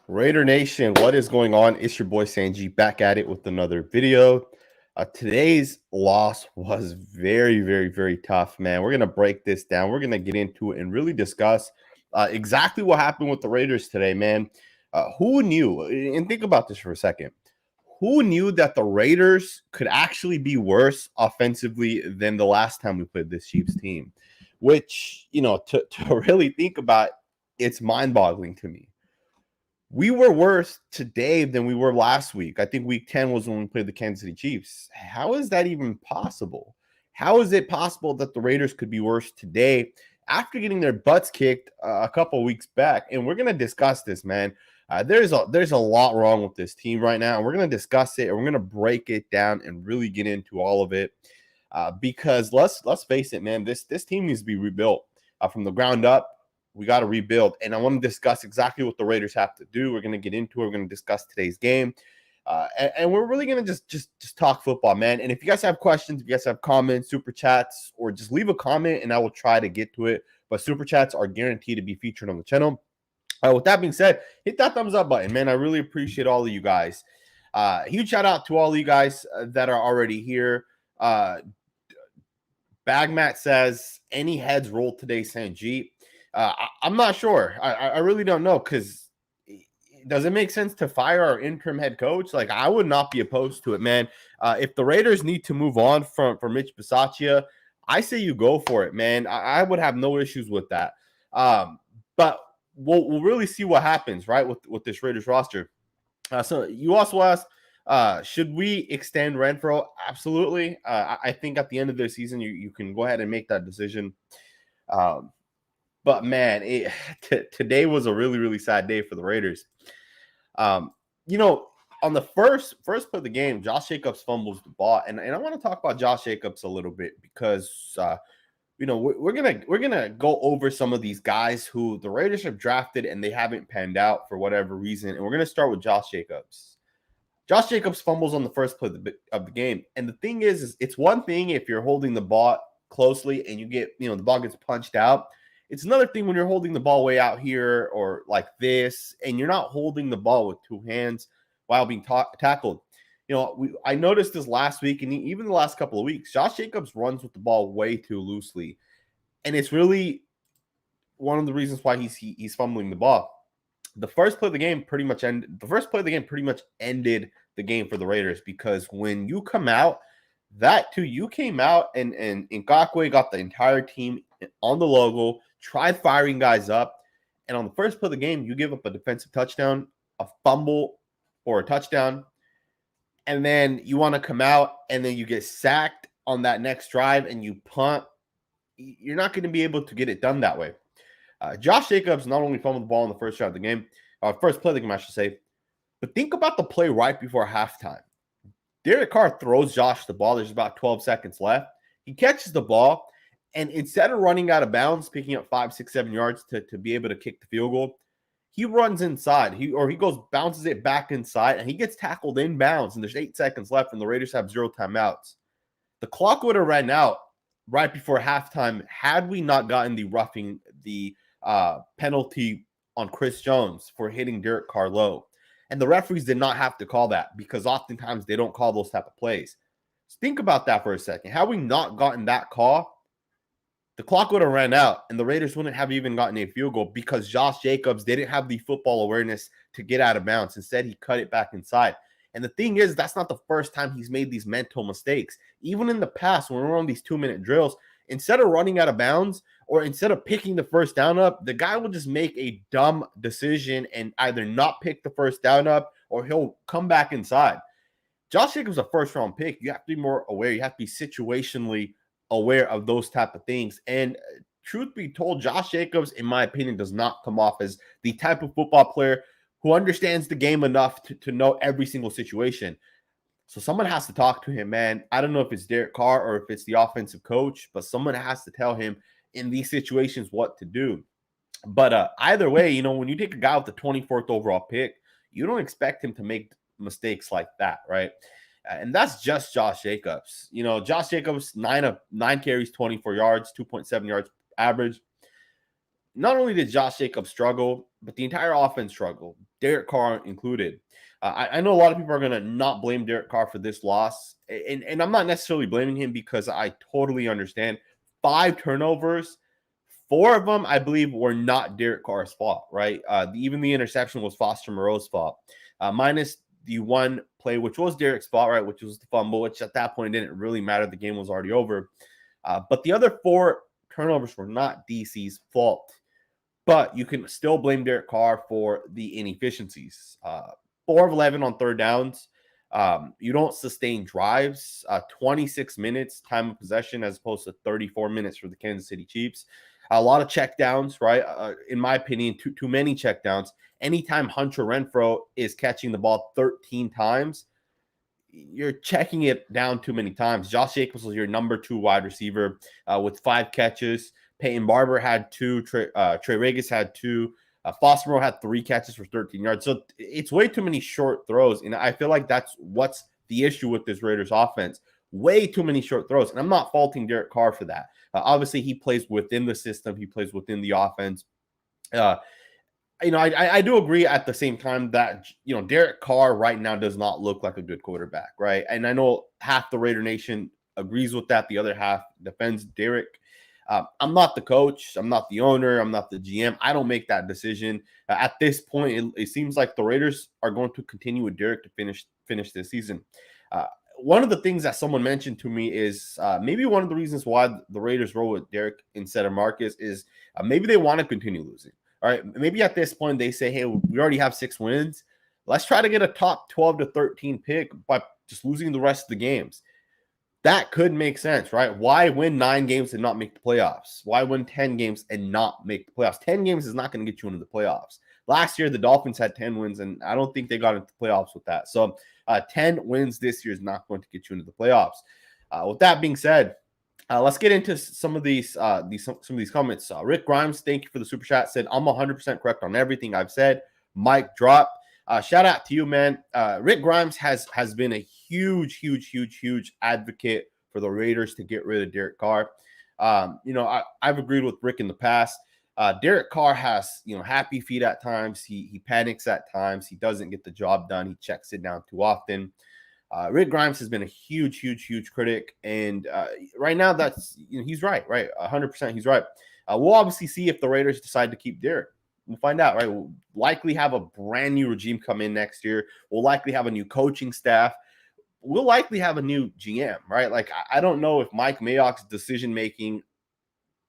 Raider Nation, what is going on? It's your boy Sanji back at it with another video. Today's loss was very, very, very tough, man. We're going to break this down. We're going to get into it and really discuss exactly what happened with the Raiders today, man. Who knew? And think about this for a second. Who knew that the Raiders could actually be worse offensively than the last time we played this Chiefs team? Which, to really think about, it's mind-boggling to me. We were worse today than we were last week. I think week 10 was when we played the Kansas City Chiefs. How is that even possible? How is it possible that the Raiders could be worse today after getting their butts kicked a couple weeks back? And we're going to discuss this, man. There's a lot wrong with this team right now, and we're going to discuss it, and we're going to break it down and really get into all of it. Because let's face it, man, this team needs to be rebuilt from the ground up. We got to rebuild, and I want to discuss exactly what the Raiders have to do. We're going to get into it. We're going to discuss today's game, and we're really going to just talk football, man. And if you guys have questions, if you guys have comments, super chats, or just leave a comment, and I will try to get to it. But super chats are guaranteed to be featured on the channel. With that being said, hit that thumbs up button, man. I really appreciate all of you guys. Huge shout out to all of you guys that are already here. Bagmat says, any heads rolled today, Sanjit? I'm not sure. I really don't know, because does it make sense to fire our interim head coach? Like, I would not be opposed to it, man. If the Raiders need to move on from Mitch Bisaccia, I say you go for it, man. I would have no issues with that. But we'll really see what happens, right, with this Raiders roster. So you also asked, should we extend Renfro? Absolutely. I think at the end of the season, you can go ahead and make that decision. But man, today was a really, really sad day for the Raiders. On the first play of the game, Josh Jacobs fumbles the ball, and I want to talk about Josh Jacobs a little bit because we're gonna go over some of these guys who the Raiders have drafted and they haven't panned out for whatever reason, and we're gonna start with Josh Jacobs. Josh Jacobs fumbles on the first play of the game, and the thing is it's one thing if you're holding the ball closely and you get the ball gets punched out. It's another thing when you're holding the ball way out here or like this, and you're not holding the ball with two hands while being tackled. I noticed this last week, and even the last couple of weeks, Josh Jacobs runs with the ball way too loosely, and it's really one of the reasons why he's fumbling the ball. The first play of the game pretty much ended the game for the Raiders, because when you come out, you came out and Ngakoue got the entire team on the logo, tried firing guys up, and on the first play of the game, you give up a defensive touchdown, a fumble, or a touchdown, and then you want to come out and then you get sacked on that next drive and you punt. You're not going to be able to get it done that way. Josh Jacobs not only fumbled the ball in the first drive of the game, first play of the game, I should say, but think about the play right before halftime. Derek Carr throws Josh the ball. There's about 12 seconds left. He catches the ball, and instead of running out of bounds, picking up 5, 6, 7 yards to be able to kick the field goal, he runs inside. He bounces it back inside, and he gets tackled in bounds, and there's 8 seconds left, and the Raiders have 0 timeouts. The clock would have ran out right before halftime had we not gotten the penalty on Chris Jones for hitting Derek Carr low. And the referees did not have to call that, because oftentimes they don't call those type of plays. So think about that for a second. Had we not gotten that call, the clock would have ran out and the Raiders wouldn't have even gotten a field goal, because Josh Jacobs didn't have the football awareness to get out of bounds. Instead, he cut it back inside. And the thing is, that's not the first time he's made these mental mistakes. Even in the past, when we're on these 2-minute drills, instead of running out of bounds or instead of picking the first down up, the guy will just make a dumb decision and either not pick the first down up or he'll come back inside. Josh Jacobs is a first-round pick. You have to be more aware. You have to be situationally aware of those type of things. And truth be told, Josh Jacobs, in my opinion, does not come off as the type of football player who understands the game enough to know every single situation. So someone has to talk to him, man. I don't know if it's Derek Carr or if it's the offensive coach, but someone has to tell him in these situations what to do. But either way, when you take a guy with the 24th overall pick, you don't expect him to make mistakes like that, right? And that's just Josh Jacobs. Josh Jacobs, 9 carries, 24 yards, 2.7 yards average. not only did Josh Jacobs struggle, but the entire offense struggled, Derek Carr included. I know a lot of people are going to not blame Derek Carr for this loss. And I'm not necessarily blaming him because I totally understand. 5 turnovers, 4 of them, I believe, were not Derek Carr's fault, right? Even the interception was Foster Moreau's fault, minus the one play, which was Derek's fault, right? Which was the fumble, which at that point didn't really matter. The game was already over. But the other 4 turnovers were not DC's fault. But you can still blame Derek Carr for the inefficiencies. 4 of 11 on third downs. You don't sustain drives. 26 minutes time of possession as opposed to 34 minutes for the Kansas City Chiefs. A lot of checkdowns, right? In my opinion, too many checkdowns. Anytime Hunter Renfrow is catching the ball 13 times, you're checking it down too many times. Josh Jacobs was your number 2 wide receiver with 5 catches. Peyton Barber had 2. Trey Regis had 2. Foster Moreau had 3 catches for 13 yards. So it's way too many short throws. And I feel like that's what's the issue with this Raiders offense. Way too many short throws. And I'm not faulting Derek Carr for that. Obviously, he plays within the system. He plays within the offense. I do agree at the same time that, Derek Carr right now does not look like a good quarterback, right? And I know half the Raider Nation agrees with that. The other half defends Derek. I'm not the coach. I'm not the owner. I'm not the GM. I don't make that decision. At this point, it seems like the Raiders are going to continue with Derek to finish this season. One of the things that someone mentioned to me is maybe one of the reasons why the Raiders roll with Derek instead of Marcus is maybe they want to continue losing. All right, maybe at this point they say, hey, we already have 6 wins. Let's try to get a top 12 to 13 pick by just losing the rest of the games. That could make sense, right? Why win 9 games and not make the playoffs? Why win 10 games and not make the playoffs? 10 games is not going to get you into the playoffs. Last year, the Dolphins had 10 wins, and I don't think they got into the playoffs with that. So 10 wins this year is not going to get you into the playoffs. With that being said, let's get into some of these comments. Rick Grimes, thank you for the super chat. Said I'm 100% correct on everything I've said. Mic drop. Shout out to you, man. Rick Grimes has been a huge advocate for the Raiders to get rid of Derek Carr. I've agreed with Rick in the past. Derek Carr has happy feet at times. He panics at times. He doesn't get the job done. He checks it down too often. Rick Grimes has been a huge critic, and right now that's he's right, 100% he's right. We'll obviously see if the Raiders decide to keep Derek. We'll find out, right? We'll likely have a brand new regime come in next year. We'll likely have a new coaching staff. We'll likely have a new GM, right? Like I don't know if Mike Mayock's decision making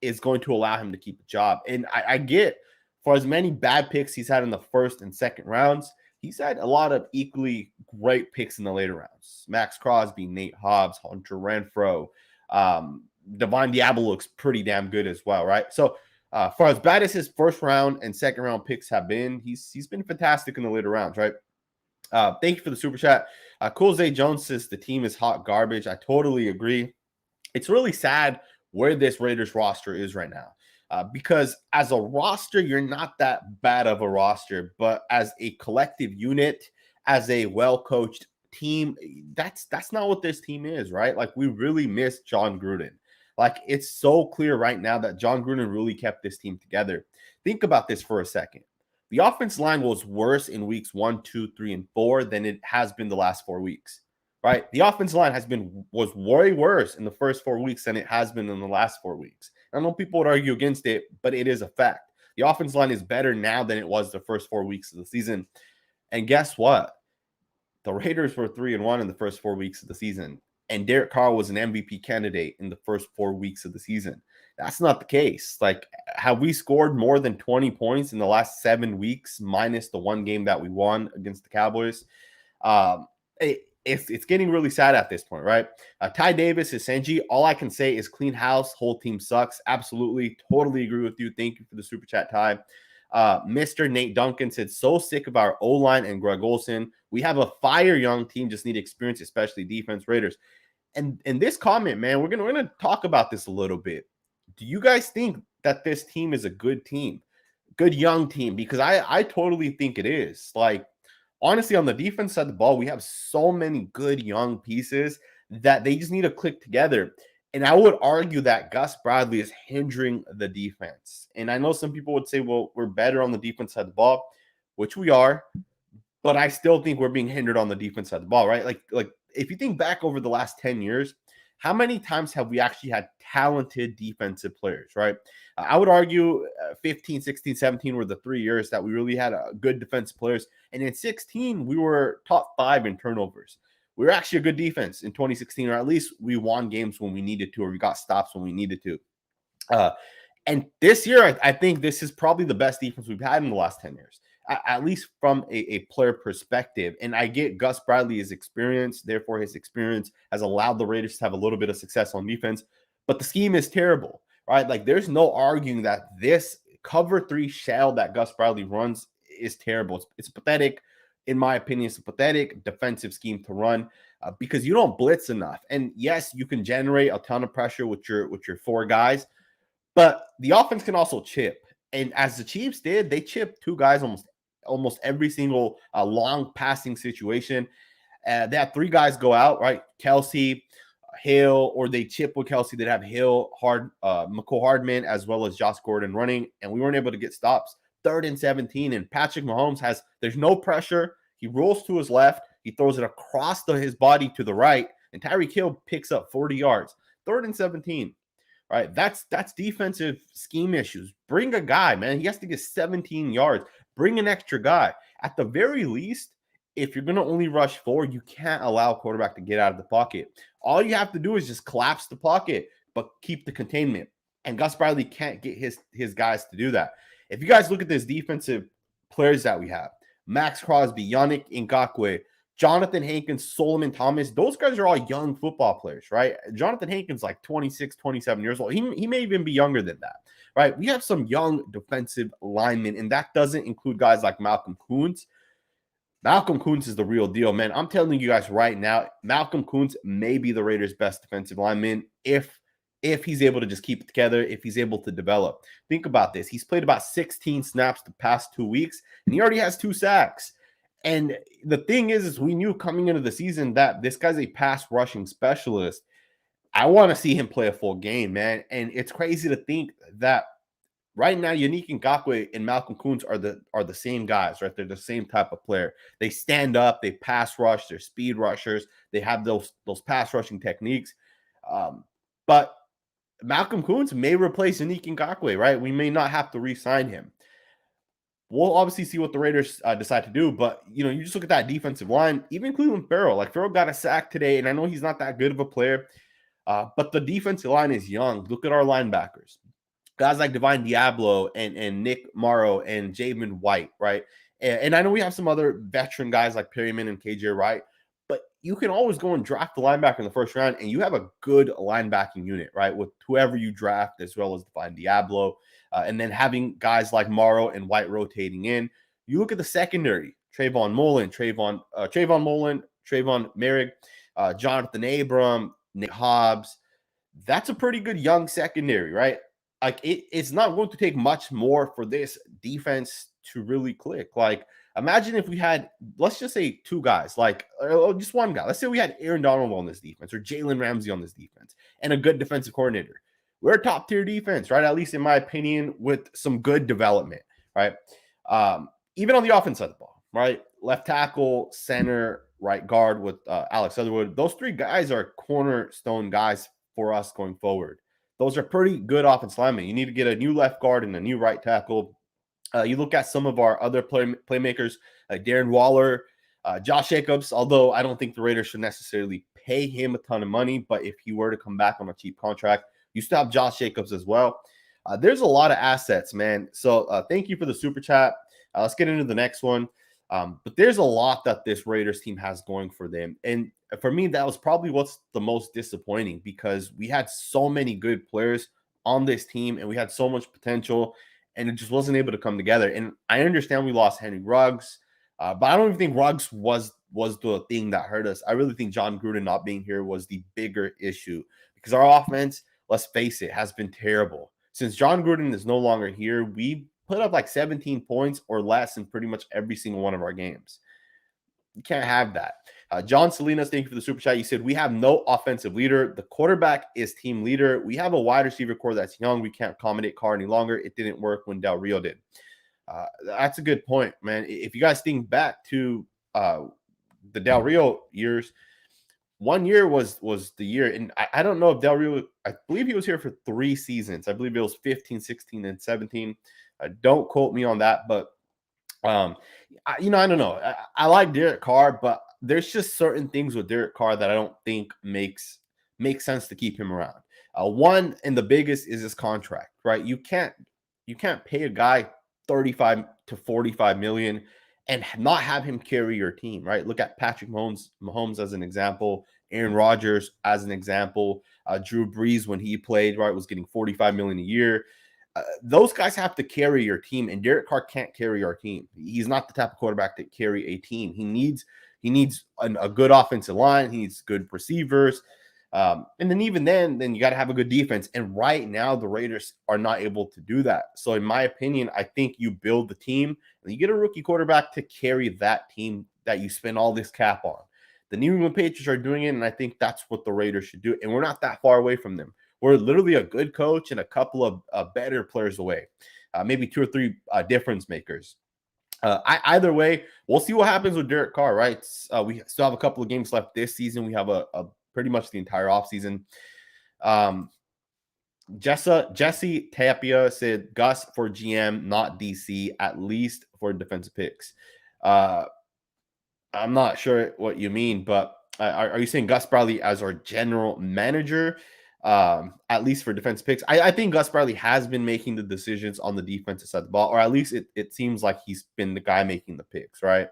is going to allow him to keep a job, and I get for as many bad picks he's had in the first and second rounds. He's had a lot of equally great picks in the later rounds. Max Crosby, Nate Hobbs, Hunter Renfrow. Divine Diablo looks pretty damn good as well, right? So for as bad as his first round and second round picks have been, he's been fantastic in the later rounds, right? Thank you for the super chat. Cool Zay Jones says the team is hot garbage. I totally agree. It's really sad where this Raiders roster is right now. Because as a roster, you're not that bad of a roster, but as a collective unit, as a well-coached team, that's not what this team is, right? Like we really miss Jon Gruden. Like it's so clear right now that Jon Gruden really kept this team together. Think about this for a second. The offense line was worse in weeks 1, 2, 3, and 4 than it has been the last 4 weeks. Right? The offensive line was way worse in the first 4 weeks than it has been in the last 4 weeks. I know people would argue against it, but it is a fact. The offensive line is better now than it was the first 4 weeks of the season. And guess what? The Raiders were 3-1 in the first 4 weeks of the season. And Derek Carr was an MVP candidate in the first 4 weeks of the season. That's not the case. Like, have we scored more than 20 points in the last 7 weeks, minus the one game that we won against the Cowboys? It's getting really sad at this point, right? Ty Davis is Sanji. All I can say is clean house. Whole team sucks. Absolutely. Totally agree with you. Thank you for the super chat, Ty. Mr. Nate Duncan said, so sick of our O-line and Greg Olsen. We have a fire young team, just need experience, especially defense. Raiders. And in this comment, man, we're gonna talk about this a little bit. Do you guys think that this team is a good team? Good young team? Because I totally think it is. Like, honestly, on the defense side of the ball, we have so many good young pieces that they just need to click together. And I would argue that Gus Bradley is hindering the defense. And I know some people would say, well, we're better on the defense side of the ball, which we are, but I still think we're being hindered on the defense side of the ball, right? Like if you think back over the last 10 years, how many times have we actually had talented defensive players, right? I would argue 15, 16, 17 were the 3 years that we really had good defensive players. And in 16, we were top 5 in turnovers. We were actually a good defense in 2016, or at least we won games when we needed to, or we got stops when we needed to. Uh, and this year, I think this is probably the best defense we've had in the last 10 years, at least from a player perspective. And I get Gus Bradley's experience. Therefore, his experience has allowed the Raiders to have a little bit of success on defense. But the scheme is terrible, right? Like, there's no arguing that this cover 3 shell that Gus Bradley runs is terrible. It's pathetic. In my opinion, it's a pathetic defensive scheme to run because you don't blitz enough. And yes, you can generate a ton of pressure with your 4 guys, but the offense can also chip. And as the Chiefs did, they chipped 2 guys almost every single long passing situation. They had 3 guys go out, right? Kelsey, Hill, or they chip with Kelsey. They'd have Hill, McCole Hardman, as well as Josh Gordon running, and we weren't able to get stops. 3rd and 17, and Patrick Mahomes there's no pressure. He rolls to his left. He throws it across his body to the right, and Tyreek Hill picks up 40 yards. 3rd and 17. Right, that's defensive scheme issues. Bring a guy, man. He has to get 17 yards. Bring an extra guy. At the very least, if you're going to only rush 4, you can't allow a quarterback to get out of the pocket. All you have to do is just collapse the pocket, but keep the containment. And Gus Bradley can't get his guys to do that. If you guys look at this defensive players that we have, Max Crosby, Yannick Ngakoue, Jonathan Hankins, Solomon Thomas, those guys are all young football players, right? Jonathan Hankins, like 26, 27 years old. He may even be younger than that, right? We have some young defensive linemen, and that doesn't include guys like Malcolm Koonce. Malcolm Koonce is the real deal, man. I'm telling you guys right now, Malcolm Koonce may be the Raiders' best defensive lineman if he's able to just keep it together, if he's able to develop. Think about this. He's played about 16 snaps the past 2 weeks, and he already has 2 sacks. And the thing is we knew coming into the season that this guy's a pass rushing specialist. I want to see him play a full game, man. And it's crazy to think that right now, Yannick Ngakoue and Malcolm Koonce are the same guys, right? They're the same type of player. They stand up, they pass rush, they're speed rushers. They have those pass rushing techniques. But Malcolm Koonce may replace Yannick Ngakoue, right? We may not have to re-sign him. We'll obviously see what the Raiders decide to do, but you just look at that defensive line. Even Cleveland Farrell, like Farrell got a sack today, and I know he's not that good of a player, but the defensive line is young. Look at our linebackers, guys like Divine Diablo and Nick Morrow and Jamin White, right? And I know we have some other veteran guys like Perryman and KJ Wright, but you can always go and draft the linebacker in the first round, and you have a good linebacking unit, right? With whoever you draft, as well as Divine Diablo. And then having guys like Morrow and White rotating in. You look at the secondary, Trayvon Merrick, Jonathan Abram, Nick Hobbs. That's a pretty good young secondary, right? Like it's not going to take much more for this defense to really click. Like imagine if we had, let's just say 2 guys, like just 1 guy. Let's say we had Aaron Donald on this defense or Jalen Ramsey on this defense and a good defensive coordinator. We're a top tier defense, right? At least in my opinion, with some good development, right? Even on the offense side of the ball, right? Left tackle, center, right guard with Alex Leatherwood. Those 3 guys are cornerstone guys for us going forward. Those are pretty good offensive linemen. You need to get a new left guard and a new right tackle. You look at some of our other playmakers, like Darren Waller, Josh Jacobs, although I don't think the Raiders should necessarily pay him a ton of money, but if he were to come back on a cheap contract, you still have Josh Jacobs as well. There's a lot of assets, man. So thank you for the super chat. Let's get into the next one. But there's a lot that this Raiders team has going for them. And for me, that was probably what's the most disappointing because we had so many good players on this team and we had so much potential and it just wasn't able to come together. And I understand we lost Henry Ruggs, but I don't even think Ruggs was the thing that hurt us. I really think Jon Gruden not being here was the bigger issue because our offense, let's face it, has been terrible. Since Jon Gruden is no longer here, we put up like 17 points or less in pretty much every single one of our games. You can't have that. John Salinas, thank you for the super chat. You said, we have no offensive leader. The quarterback is team leader. We have a wide receiver core that's young. We can't accommodate Carr any longer. It didn't work when Del Rio did. That's a good point, man. If you guys think back to the Del Rio years, 1 year was the year. And I don't know if Del Rio, I believe he was here for 3 seasons. I believe it was 15, 16, and 17. Don't quote me on that, but I don't know. I like Derek Carr, but there's just certain things with Derek Carr that I don't think makes sense to keep him around. One and the biggest is his contract, right? You can't pay a guy 35 to 45 million and not have him carry your team, right? Look at Patrick Mahomes as an example, Aaron Rodgers as an example, Drew Brees when he played, right, was getting 45 million a year. Those guys have to carry your team, and Derek Carr can't carry our team. He's not the type of quarterback to carry a team. He needs a good offensive line. He needs good receivers. And then even then you got to have a good defense. And right now, the Raiders are not able to do that. So in my opinion, I think you build the team and you get a rookie quarterback to carry that team that you spend all this cap on. The New England Patriots are doing it, and I think that's what the Raiders should do. And we're not that far away from them. We're literally a good coach and a couple of better players away, maybe 2 or 3 difference makers. Either way, we'll see what happens with Derek Carr, right? We still have a couple of games left this season. We have a pretty much the entire offseason. Jesse Tapia said, Gus for GM, not DC, at least for defensive picks. I'm not sure what you mean, but are you saying Gus Bradley as our general manager? At least for defense picks. I think Gus Bradley has been making the decisions on the defensive side of the ball, or at least it seems like he's been the guy making the picks, right?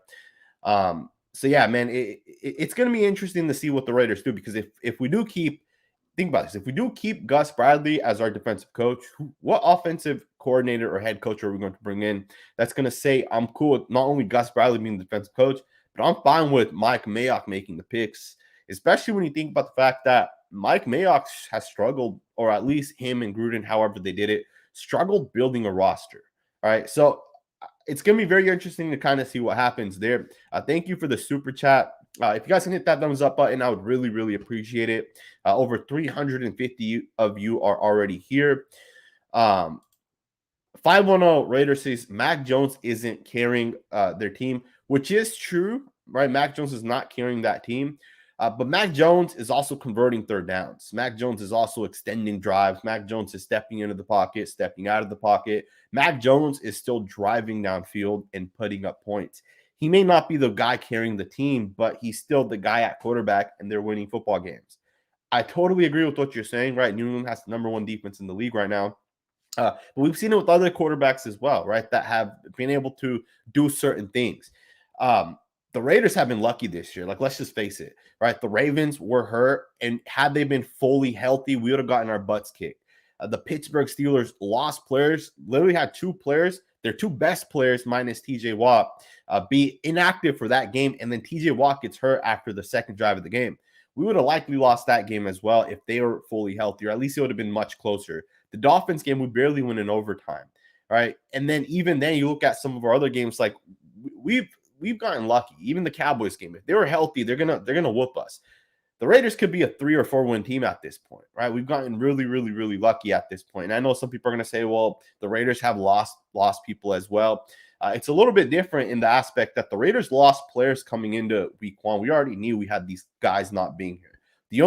So yeah, man, it's going to be interesting to see what the Raiders do, because if we do think about this, if we do keep Gus Bradley as our defensive coach, what offensive coordinator or head coach are we going to bring in that's going to say, I'm cool with not only Gus Bradley being the defensive coach, but I'm fine with Mike Mayock making the picks, especially when you think about the fact that Mike Mayock has struggled, or at least him and Gruden, however they did it, struggled building a roster. All right. So it's going to be very interesting to kind of see what happens there. Thank you for the super chat. If you guys can hit that thumbs up button, I would really, really appreciate it. Over 350 of you are already here. 510 Raiders says Mac Jones isn't carrying their team, which is true, right? Mac Jones is not carrying that team. But Mac Jones is also converting third downs. Mac Jones is also extending drives. Mac Jones is stepping into the pocket, stepping out of the pocket. Mac Jones is still driving downfield and putting up points. He may not be the guy carrying the team, but he's still the guy at quarterback, and they're winning football games. I totally agree with what you're saying, right? New England has the number 1 defense in the league right now. But we've seen it with other quarterbacks as well, right, that have been able to do certain things. The Raiders have been lucky this year. Like, let's just face it, right? The Ravens were hurt, and had they been fully healthy, we would have gotten our butts kicked. The Pittsburgh Steelers lost players, literally had 2 players, their 2 best players minus TJ Watt, be inactive for that game, and then TJ Watt gets hurt after the second drive of the game. We would have likely lost that game as well if they were fully healthy, or at least it would have been much closer. The Dolphins game, we barely went in overtime, right? And then even then, you look at some of our other games, like we've gotten lucky. Even the Cowboys game, if they were healthy, they're gonna whoop us. The Raiders could be a 3 or 4 win team at this point, right? We've gotten really, really, really lucky at this point. And I know some people are gonna say, well, the Raiders have lost people as well. It's a little bit different in the aspect that the Raiders lost players coming into week 1. We already knew we had these guys not being here. The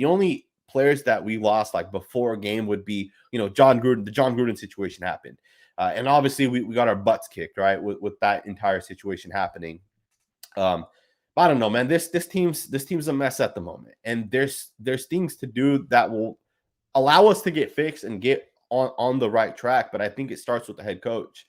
only players that we lost like before a game would be, John Gruden. The John Gruden situation happened. And obviously we got our butts kicked, right, with that entire situation happening. But I don't know, man. This team's a mess at the moment, and there's things to do that will allow us to get fixed and get on the right track. But I think it starts with the head coach,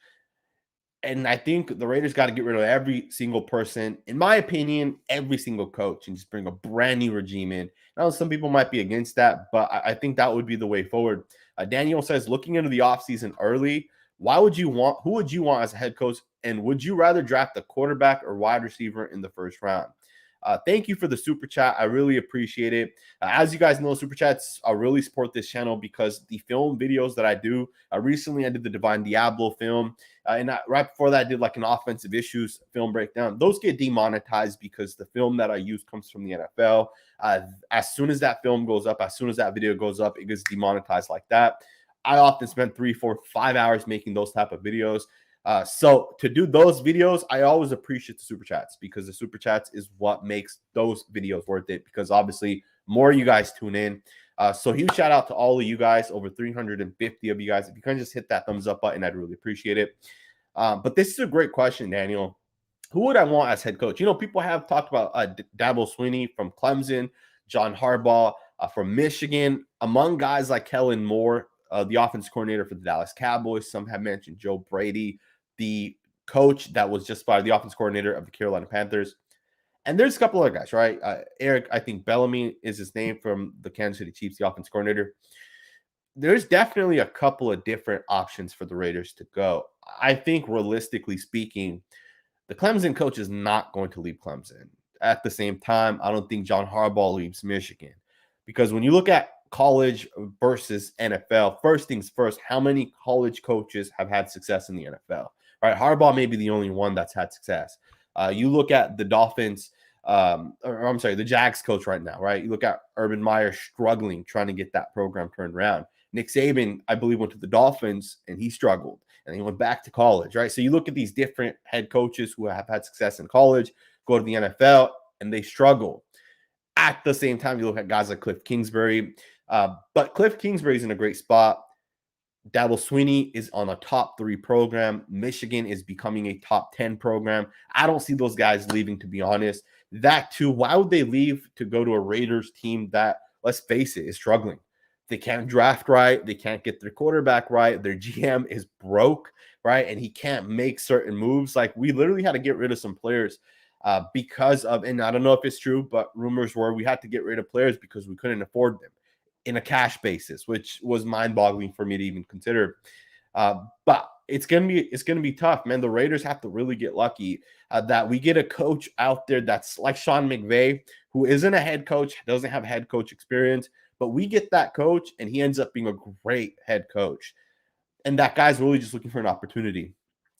and I think the Raiders got to get rid of every single person, in my opinion, every single coach, and just bring a brand new regime in. I know some people might be against that, but I think that would be the way forward. Daniel says, looking into the offseason early, who would you want as a head coach? And would you rather draft a quarterback or wide receiver in the first round? Thank you for the super chat. I really appreciate it. As you guys know, super chats really support this channel because the film videos that I do, recently I did the Divine Diablo film, right before that I did like an offensive issues film breakdown. Those get demonetized because the film that I use comes from the NFL. As soon as that film goes up, as soon as that video goes up, it gets demonetized like that. I often spend 3, 4, 5 hours making those type of videos. So to do those videos, I always appreciate the super chats because the super chats is what makes those videos worth it, because obviously more you guys tune in. So huge shout out to all of you guys, over 350 of you guys. If you can just hit that thumbs up button, I'd really appreciate it. But this is a great question, Daniel. Who would I want as head coach? You know, people have talked about Dabo Swinney from Clemson, John Harbaugh from Michigan, among guys like Kellen Moore, the offense coordinator for the Dallas Cowboys. Some have mentioned Joe Brady, the coach that was just fired, the offense coordinator of the Carolina Panthers. And there's a couple other guys, right? Eric, I think Bellamy is his name, from the Kansas City Chiefs, the offense coordinator. There's definitely a couple of different options for the Raiders to go. I think realistically speaking, the Clemson coach is not going to leave Clemson. At the same time, I don't think John Harbaugh leaves Michigan, because when you look at college versus NFL, first things first, how many college coaches have had success in the NFL? Right, Harbaugh may be the only one that's had success. You look at the Dolphins, or I'm sorry, the Jags coach right now, right? You look at Urban Meyer struggling, trying to get that program turned around. Nick Saban, I believe, went to the Dolphins and he struggled, and he went back to college, right? So you look at these different head coaches who have had success in college, go to the NFL, and they struggle. At the same time, you look at guys like Cliff Kingsbury, but Cliff Kingsbury's in a great spot. Dabo Swinney is on a top 3 program. Michigan is becoming a top 10 program. I don't see those guys leaving, to be honest. That too, why would they leave to go to a Raiders team that, let's face it, is struggling? They can't draft right. They can't get their quarterback right. Their GM is broke, right? And he can't make certain moves. Like, we literally had to get rid of some players because of, and I don't know if it's true, but rumors were we had to get rid of players because we couldn't afford them in a cash basis, which was mind-boggling for me to even consider. But it's gonna be tough, man. The Raiders have to really get lucky that we get a coach out there that's like Sean McVay, who isn't a head coach, doesn't have head coach experience, but we get that coach and he ends up being a great head coach. And that guy's really just looking for an opportunity.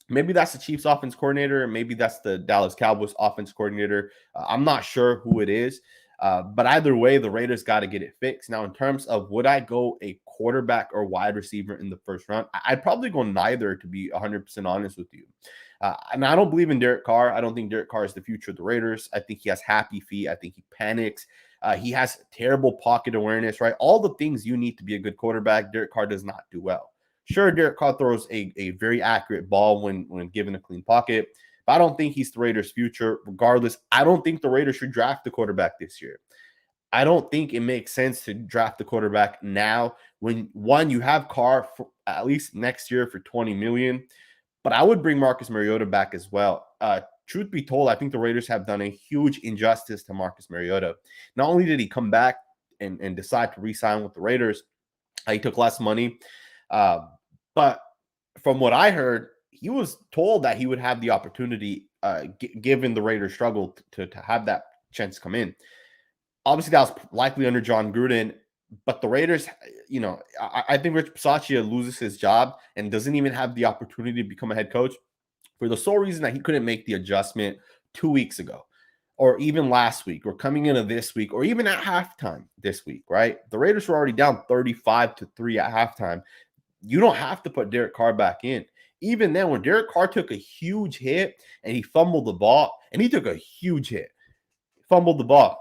Maybe that's the Chiefs offense coordinator, maybe that's the Dallas Cowboys offense coordinator. I'm not sure who it is. But either way, the Raiders got to get it fixed. Now, in terms of would I go a quarterback or wide receiver in the first round, I'd probably go neither, to be 100% honest with you. And I don't believe in Derek Carr. I don't think Derek Carr is the future of the Raiders. I think he has happy feet. I think he panics. He has terrible pocket awareness, right? All the things you need to be a good quarterback, Derek Carr does not do well. Sure, Derek Carr throws a very accurate ball when given a clean pocket, but I don't think he's the Raiders' future. Regardless, I don't think the Raiders should draft the quarterback this year. I don't think it makes sense to draft the quarterback now when, one, you have Carr for at least next year for $20 million. But I would bring Marcus Mariota back as well. Truth be told, I think the Raiders have done a huge injustice to Marcus Mariota. Not only did he come back and decide to re-sign with the Raiders, he took less money. But from what I heard, he was told that he would have the opportunity, given the Raiders struggle, to have that chance come in. Obviously, that was likely under John Gruden, but the Raiders, I think Rich Bisaccia loses his job and doesn't even have the opportunity to become a head coach for the sole reason that he couldn't make the adjustment 2 weeks ago, or even last week, or coming into this week, or even at halftime this week, right? The Raiders were already down 35-3 at halftime. You don't have to put Derek Carr back in. Even then, when Derek Carr took a huge hit and he fumbled the ball, and he took a huge hit, fumbled the ball,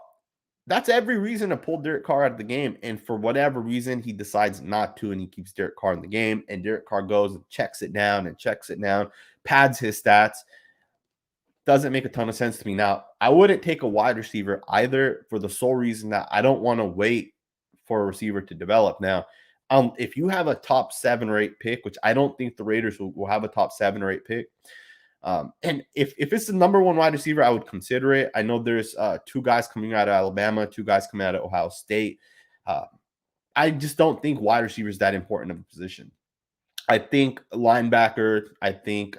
that's every reason to pull Derek Carr out of the game. And for whatever reason, he decides not to, and he keeps Derek Carr in the game. And Derek Carr goes and checks it down, pads his stats. Doesn't make a ton of sense to me. Now, I wouldn't take a wide receiver either, for the sole reason that I don't want to wait for a receiver to develop. Now, if you have a top 7 or 8 pick, which I don't think the Raiders will have a top 7 or 8 pick, and if it's the number 1 wide receiver, I would consider it. I know there's 2 guys coming out of Alabama, 2 guys coming out of Ohio State. I just don't think wide receiver is that important of a position. I think linebacker, I think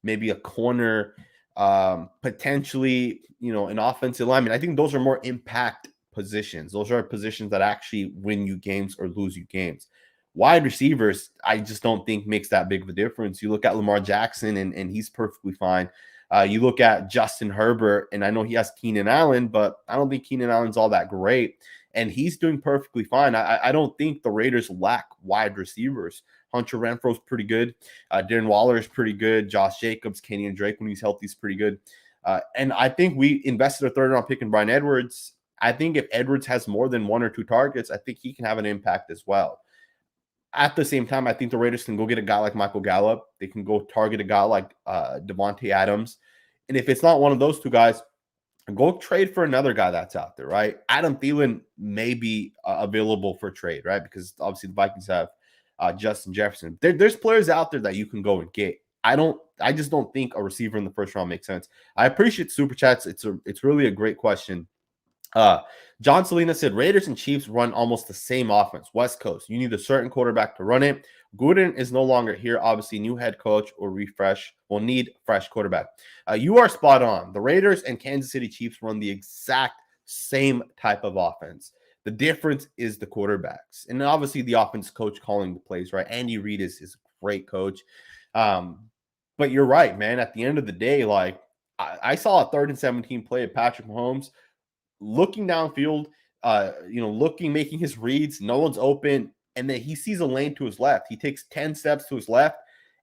maybe a corner, potentially, an offensive lineman. I think those are more impact positions. Those are positions that actually win you games or lose you games. Wide receivers, I just don't think makes that big of a difference. You look at Lamar Jackson, and he's perfectly fine. You look at Justin Herbert, and I know he has Keenan Allen, but I don't think Keenan Allen's all that great, and he's doing perfectly fine. I don't think the Raiders lack wide receivers. Hunter Renfro's pretty good. Darren Waller is pretty good. Josh Jacobs, Kenyon Drake, when he's healthy, is pretty good. And I think we invested a third-round pick in Bryan Edwards. I think if Edwards has more than 1 or 2 targets, I think he can have an impact as well. At the same time, I think the Raiders can go get a guy like Michael Gallup. They can go target a guy like Devontae Adams. And if it's not one of those 2 guys, go trade for another guy that's out there, right? Adam Thielen may be available for trade, right? Because obviously the Vikings have Justin Jefferson. There's players out there that you can go and get. I just don't think a receiver in the first round makes sense. I appreciate super chats. It's really a great question. John Selena said Raiders and Chiefs run almost the same offense. West Coast. You need a certain quarterback to run it. Gruden is no longer here. Obviously, new head coach or refresh will need fresh quarterback. You are spot on. The Raiders and Kansas City Chiefs run the exact same type of offense. The difference is the quarterbacks. And obviously the offense coach calling the plays, right? Andy Reid is a great coach. But you're right, man. At the end of the day, like I saw a 3rd and 17 play of Patrick Mahomes looking downfield, making his reads. No one's open. And then he sees a lane to his left. He takes 10 steps to his left,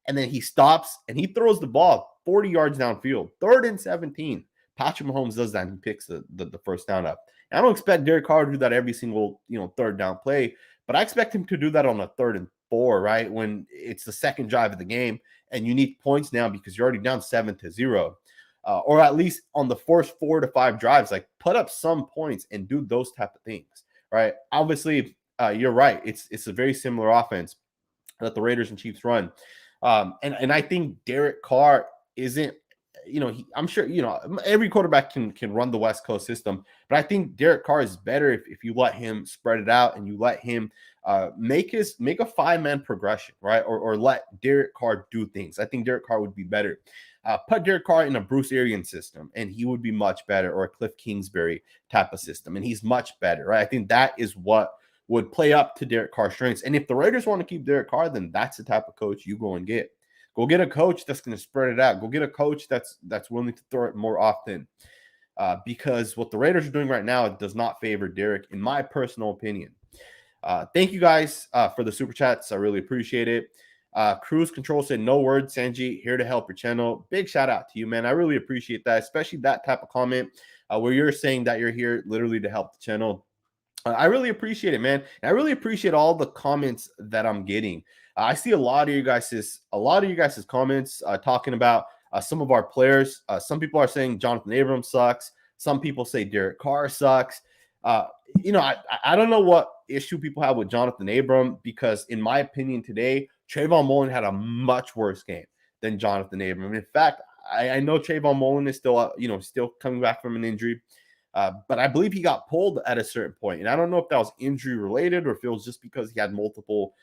and then he stops and he throws the ball 40 yards downfield. 3rd and 17. Patrick Mahomes does that and he picks the first down up. And I don't expect Derek Carr to do that every single, 3rd down play, but I expect him to do that on a 3rd and 4, right? When it's the second drive of the game and you need points now because you're already down 7-0. Or at least on the first 4 to 5 drives, like put up some points and do those type of things, right? Obviously, you're right. It's a very similar offense that the Raiders and Chiefs run. And I think Derek Carr isn't, I'm sure, every quarterback can run the West Coast system, but I think Derek Carr is better if you let him spread it out and you let him make a 5-man progression, right? Or let Derek Carr do things. I think Derek Carr would be better. Put Derek Carr in a Bruce Arians system, and he would be much better, or a Cliff Kingsbury type of system, and he's much better, right? I think that is what would play up to Derek Carr's strengths. And if the Raiders want to keep Derek Carr, then that's the type of coach you go and get. Go get a coach that's going to spread it out. Go get a coach that's willing to throw it more often. Because what the Raiders are doing right now does not favor Derek, in my personal opinion. Thank you guys for the super chats. I really appreciate it. Cruise Control said, no words, Sanji, here to help your channel. Big shout out to you, man. I really appreciate that, especially that type of comment where you're saying that you're here literally to help the channel. I really appreciate it, man. And I really appreciate all the comments that I'm getting. I see a lot of you guys' comments talking about some of our players. Some people are saying Jonathan Abrams sucks. Some people say Derek Carr sucks. I don't know what issue people have with Jonathan Abram, because in my opinion today, Trayvon Mullen had a much worse game than Jonathan Abram. In fact, I know Trayvon Mullen is still, still coming back from an injury. But I believe he got pulled at a certain point. And I don't know if that was injury related or if it was just because he had multiple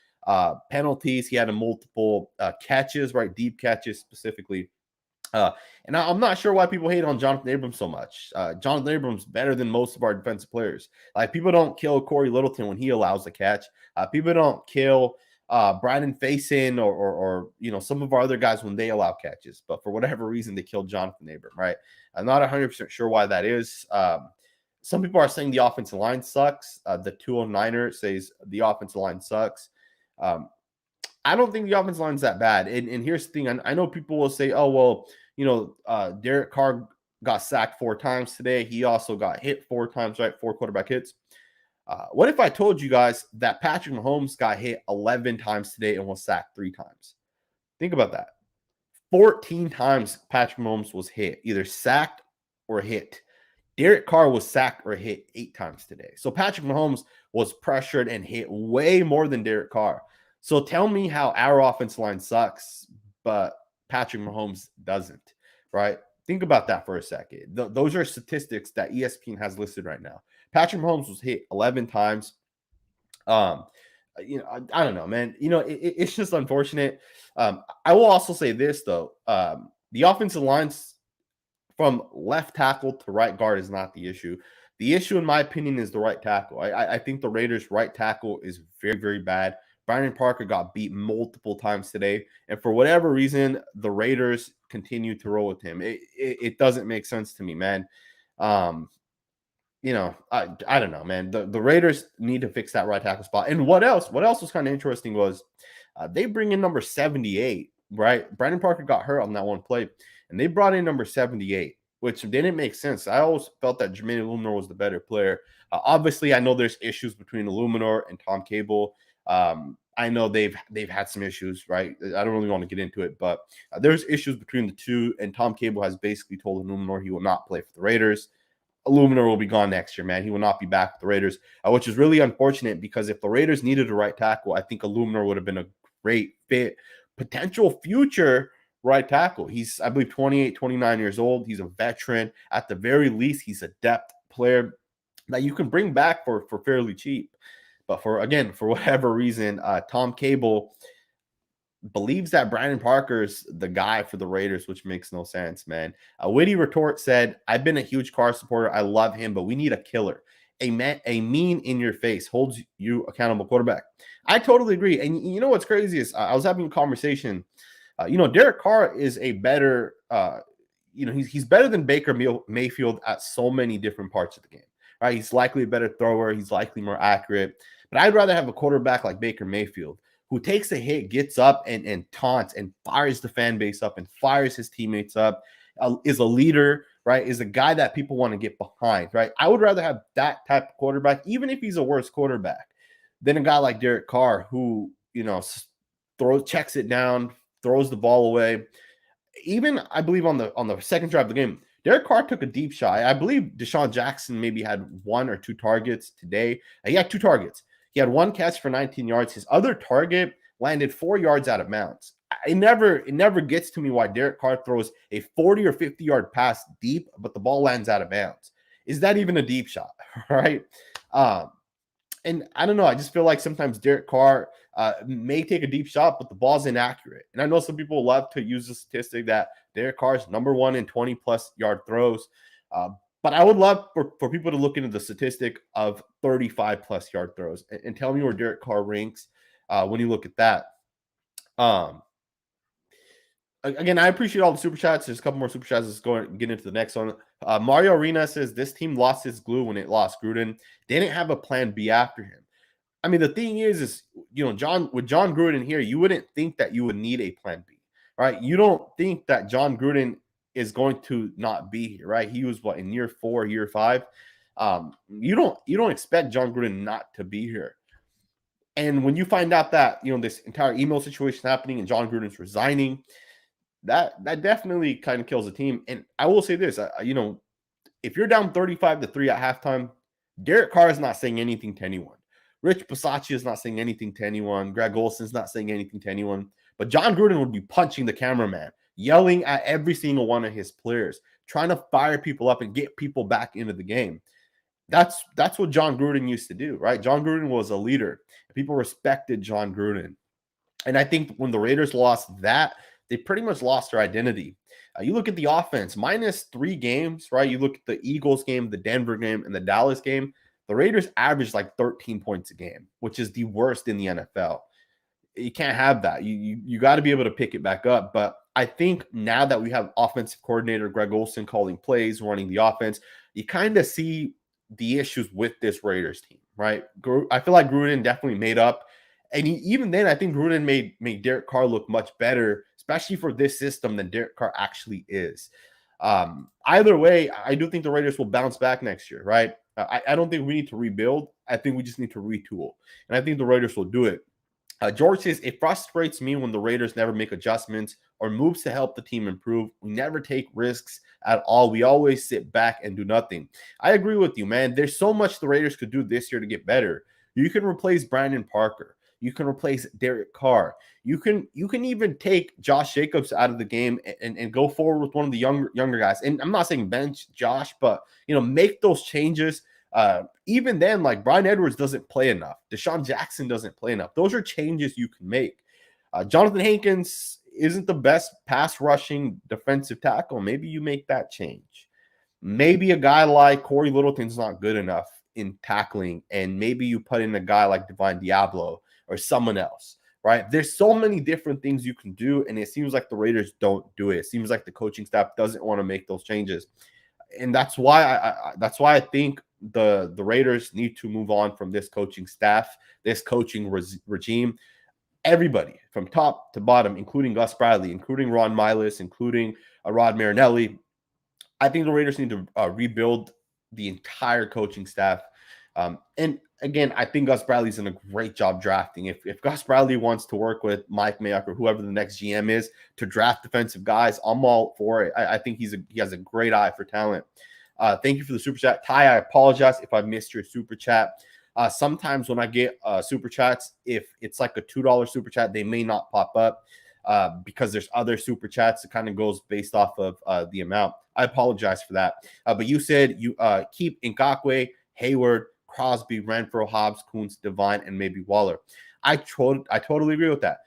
penalties. He had multiple catches, right? Deep catches specifically. And I'm not sure why people hate on Jonathan Abrams so much. Jonathan Abrams better than most of our defensive players. Like, people don't kill Corey Littleton when he allows the catch. People don't kill Brandon Faison or some of our other guys when they allow catches. But for whatever reason, they killed Jonathan Abram, right? I'm not 100% sure why that is. Some people are saying the offensive line sucks. The 209er says the offensive line sucks. I don't think the offensive line is that bad. And here's the thing. I know people will say, oh, well, Derek Carr got sacked 4 times today. He also got hit 4 times, right? 4 quarterback hits. What if I told you guys that Patrick Mahomes got hit 11 times today and was sacked 3 times? Think about that. 14 times Patrick Mahomes was hit, either sacked or hit. Derek Carr was sacked or hit 8 times today. So Patrick Mahomes was pressured and hit way more than Derek Carr. So tell me how our offensive line sucks, but Patrick Mahomes doesn't, right? Think about that for a second. Those are statistics that ESPN has listed right now. Patrick Mahomes was hit 11 times. I don't know, man. It's just unfortunate. I will also say this, though. The offensive lines from left tackle to right guard is not the issue. The issue, in my opinion, is the right tackle. I think the Raiders' right tackle is very, very bad. Brandon Parker got beat multiple times today, and for whatever reason, the Raiders continue to roll with him. It doesn't make sense to me, man. I don't know, man. The Raiders need to fix that right tackle spot. And what else? What else was kind of interesting was they bring in number 78, right? Brandon Parker got hurt on that one play, and they brought in number 78, which didn't make sense. I always felt that Jermaine Illuminor was the better player. Obviously, I know there's issues between Illuminor and Tom Cable. I know they've had some issues, right? I don't really want to get into it, but there's issues between the two, and Tom Cable has basically told Illuminor he will not play for the Raiders. Illuminor will be gone next year, man. He will not be back with the Raiders, which is really unfortunate because if the Raiders needed a right tackle, I think Illuminor would have been a great fit, potential future right tackle. He's, I believe, 28, 29 years old. He's a veteran. At the very least, he's a depth player that you can bring back for fairly cheap. But for whatever reason, Tom Cable believes that Brandon Parker's the guy for the Raiders, which makes no sense, man. A witty retort said, I've been a huge Carr supporter. I love him, but we need a killer. A mean in your face holds you accountable quarterback. I totally agree. And you know what's crazy is I was having a conversation. Derek Carr is a better, he's better than Baker Mayfield at so many different parts of the game, right? He's likely a better thrower. He's likely more accurate. But I'd rather have a quarterback like Baker Mayfield who takes a hit, gets up and taunts and fires the fan base up and fires his teammates up, is a leader, right? Is a guy that people want to get behind, right? I would rather have that type of quarterback, even if he's a worse quarterback, than a guy like Derek Carr who, checks it down, throws the ball away. Even, I believe, on the second drive of the game, Derek Carr took a deep shot. I believe Deshaun Jackson maybe had 1 or 2 targets today. He had 2 targets. He had 1 catch for 19 yards. His other target landed 4 yards out of bounds. It never gets to me why Derek Carr throws a 40 or 50-yard pass deep, but the ball lands out of bounds. Is that even a deep shot, right? And I don't know. I just feel like sometimes Derek Carr may take a deep shot, but the ball's inaccurate. And I know some people love to use the statistic that Derek Carr is number 1 in 20-plus yard throws. But I would love for people to look into the statistic of 35-plus yard throws and tell me where Derek Carr ranks when you look at that. Again, I appreciate all the super chats. There's a couple more super chats. Let's get into the next one. Mario Arena says this team lost its glue when it lost Gruden. They didn't have a plan B after him. I mean, the thing is John Gruden here, you wouldn't think that you would need a plan B, right? You don't think that John Gruden is going to not be here, right? He was in year 4, year 5. You don't expect John Gruden not to be here. And when you find out that this entire email situation happening and John Gruden's resigning, that definitely kind of kills the team. And I will say this, if you're down 35-3 at halftime, Derek Carr is not saying anything to anyone. Rich Bisaccia is not saying anything to anyone. Greg Olson's not saying anything to anyone. But John Gruden would be punching the cameraman, yelling at every single one of his players, trying to fire people up and get people back into the game. That's what John Gruden used to do, right? John Gruden was a leader. People respected John Gruden. And I think when the Raiders lost that, they pretty much lost their identity. You look at the offense, -3 games, right? You look at the Eagles game, the Denver game, and the Dallas game. The Raiders averaged like 13 points a game, which is the worst in the NFL. You can't have that. You got to be able to pick it back up. But I think now that we have offensive coordinator Greg Olson calling plays, running the offense, you kind of see the issues with this Raiders team, right? I feel like Gruden definitely made up. And even then, I think Gruden made Derek Carr look much better, especially for this system, than Derek Carr actually is. Either way, I do think the Raiders will bounce back next year, right? I don't think we need to rebuild. I think we just need to retool. And I think the Raiders will do it. George says, it frustrates me when the Raiders never make adjustments or moves to help the team improve. We never take risks at all. We always sit back and do nothing. I agree with you, man. There's so much the Raiders could do this year to get better. You can replace Brandon Parker. You can replace Derek Carr. You can even take Josh Jacobs out of the game and go forward with one of the younger guys. And I'm not saying bench Josh, but make those changes. Even then, like Bryan Edwards doesn't play enough. Deshaun Jackson doesn't play enough. Those are changes you can make. Jonathan Hankins, isn't the best pass rushing defensive tackle. Maybe you make that change. Maybe a guy like Corey Littleton's not good enough in tackling, and maybe you put in a guy like Divine Diablo or someone else, right? There's so many different things you can do, and it seems like the Raiders don't do it. It seems like the coaching staff doesn't want to make those changes, and that's why I think the Raiders need to move on from this coaching staff, this coaching regime. Everybody from top to bottom, including Gus Bradley, including Ron Miles, including Rod Marinelli. I think the Raiders need to rebuild the entire coaching staff. And again, I think Gus Bradley's done a great job drafting. If Gus Bradley wants to work with Mike Mayock or whoever the next GM is to draft defensive guys, I'm all for it. I think he has a great eye for talent. Thank you for the super chat. Ty, I apologize if I missed your super chat. Sometimes when I get super chats, if it's like a $2 super chat, they may not pop up because there's other super chats. It kind of goes based off of the amount. I apologize for that. But you said you keep Ngakoue, Hayward, Crosby, Renfro, Hobbs, Kuntz, Devine, and maybe Waller. I totally agree with that.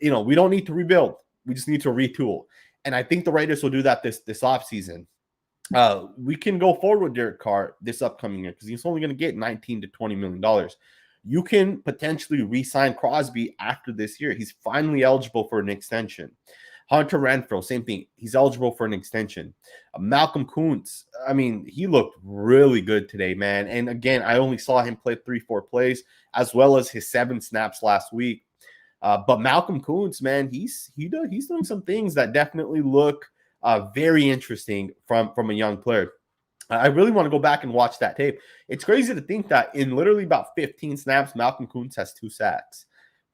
We don't need to rebuild. We just need to retool. And I think the Raiders will do that this offseason. We can go forward with Derek Carr this upcoming year because he's only going to get $19 to $20 million. You can potentially re-sign Crosby after this year. He's finally eligible for an extension. Hunter Renfro, same thing. He's eligible for an extension. Malcolm Kuntz, I mean, he looked really good today, man. And again, I only saw him play 3-4 plays as well as his 7 snaps last week. But Malcolm Kuntz, man, he's doing some things that definitely look very interesting from a young player. I really want to go back and watch that tape. It's crazy to think that in literally about 15 snaps, Malcolm Kuntz has 2 sacks.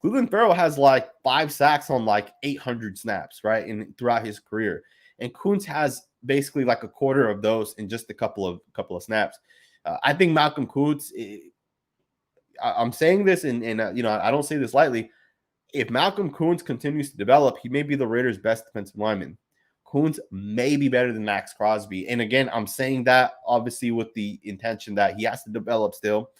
Cleveland Farrell has like 5 sacks on like 800 snaps, right, throughout his career. And Kuntz has basically like a quarter of those in just a couple of snaps. I think Malcolm Kuntz, I'm saying this, and I don't say this lightly. If Malcolm Kuntz continues to develop, he may be the Raiders' best defensive lineman. Kuntz may be better than Max Crosby. And again, I'm saying that obviously with the intention that he has to develop still.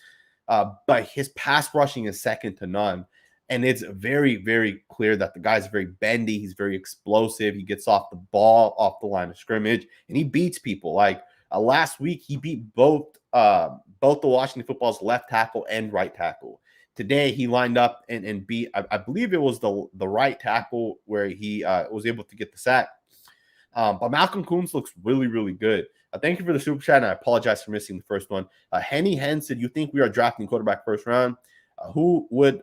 But his pass rushing is second to none. And it's very, very clear that the guy's very bendy. He's very explosive. He gets off the ball, off the line of scrimmage, and he beats people. Like last week, he beat both the Washington Football's left tackle and right tackle. Today, he lined up and beat, I believe it was the right tackle where he was able to get the sack. But Malcolm Kuntz looks really, really good. Thank you for the super chat, and I apologize for missing the first one. Henny Hen said, you think we are drafting quarterback first round? Who would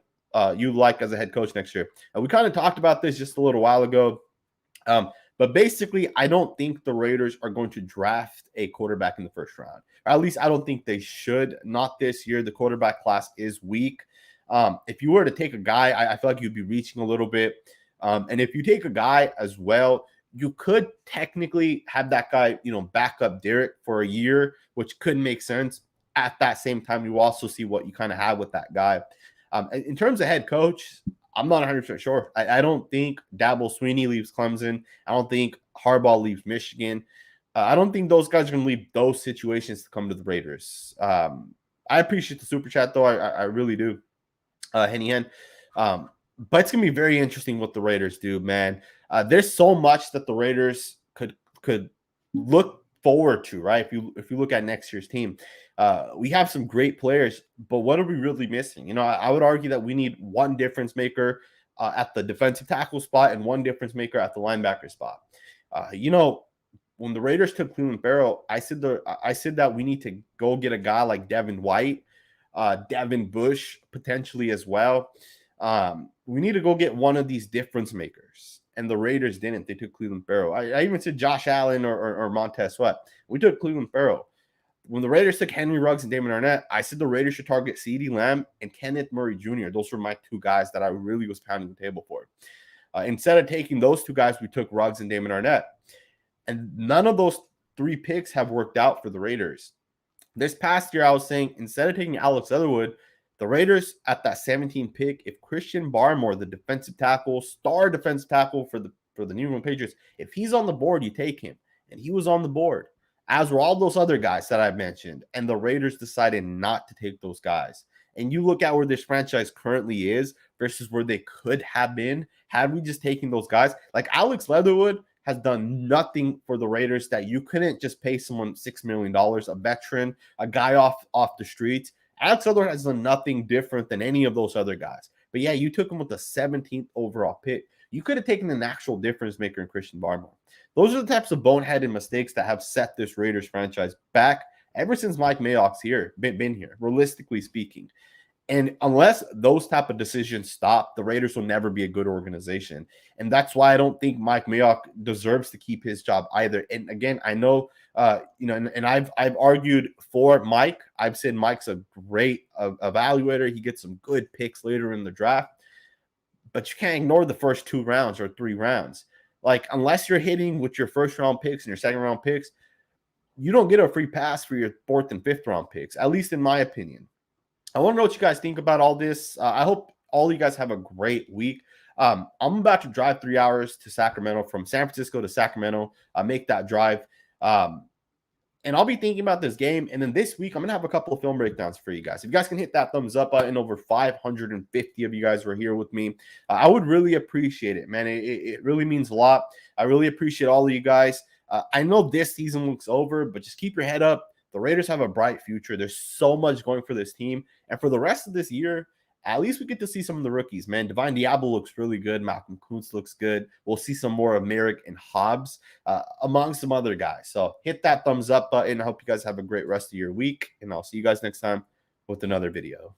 you like as a head coach next year? We kind of talked about this just a little while ago. But basically, I don't think the Raiders are going to draft a quarterback in the first round. Or at least I don't think they should. Not this year. The quarterback class is weak. If you were to take a guy, I feel like you'd be reaching a little bit. And if you take a guy as well, you could technically have that guy, back up Derek for a year, which could make sense. At that same time, you also see what you kind of have with that guy. In terms of head coach, I'm not 100% sure. I don't think Dabo Swinney leaves Clemson. I don't think Harbaugh leaves Michigan. I don't think those guys are going to leave those situations to come to the Raiders. I appreciate the super chat, though. I really do, Henny Hen. But it's going to be very interesting what the Raiders do, man. There's so much that the Raiders could look forward to, right? If you look at next year's team, we have some great players, but what are we really missing? I would argue that we need one difference maker at the defensive tackle spot and one difference maker at the linebacker spot. When the Raiders took Cleveland Farrell, I said that we need to go get a guy like Devin White, Devin Bush potentially as well. We need to go get one of these difference makers. And the Raiders didn't. They took Cleveland Farrell. I even said Josh Allen or Montez Sweat. We took Cleveland Farrell. When the Raiders took Henry Ruggs and Damon Arnett, I said the Raiders should target CeeDee Lamb and Kenneth Murray Jr. Those were my 2 guys that I really was pounding the table for. Instead of taking those 2 guys, we took Ruggs and Damon Arnett. And none of those 3 picks have worked out for the Raiders. This past year, I was saying, instead of taking Alex Leatherwood, the Raiders at that 17 pick, if Christian Barmore, the defensive tackle, star defensive tackle for the New England Patriots, if he's on the board, you take him. And he was on the board, as were all those other guys that I mentioned. And the Raiders decided not to take those guys. And you look at where this franchise currently is versus where they could have been had we just taken those guys, like Alex Leatherwood has done nothing for the Raiders that you couldn't just pay someone $6 million, a veteran, a guy off the streets. Alex Leatherwood has done nothing different than any of those other guys. But yeah, you took him with the 17th overall pick. You could have taken an actual difference maker in Christian Barmore. Those are the types of boneheaded mistakes that have set this Raiders franchise back ever since Mike Mayock's been here, realistically speaking. And unless those type of decisions stop, the Raiders will never be a good organization. And that's why I don't think Mike Mayock deserves to keep his job either. And again, I know, and I've argued for Mike. I've said Mike's a great evaluator. He gets some good picks later in the draft. But you can't ignore the first 2 rounds or 3 rounds. Like, unless you're hitting with your first round picks and your second round picks, you don't get a free pass for your 4th and 5th round picks, at least in my opinion. I want to know what you guys think about all this. I hope all you guys have a great week. I'm about to drive 3 hours to Sacramento, from San Francisco to Sacramento. Make that drive. And I'll be thinking about this game. And then this week, I'm going to have a couple of film breakdowns for you guys. If you guys can hit that thumbs up button, over 550 of you guys were here with me. I would really appreciate it, man. It really means a lot. I really appreciate all of you guys. I know this season looks over, but just keep your head up. The Raiders have a bright future. There's so much going for this team. And for the rest of this year, at least we get to see some of the rookies, man. Divine Diablo looks really good. Malcolm Kuntz looks good. We'll see some more of Merrick and Hobbs, among some other guys. So hit that thumbs up button. I hope you guys have a great rest of your week, and I'll see you guys next time with another video.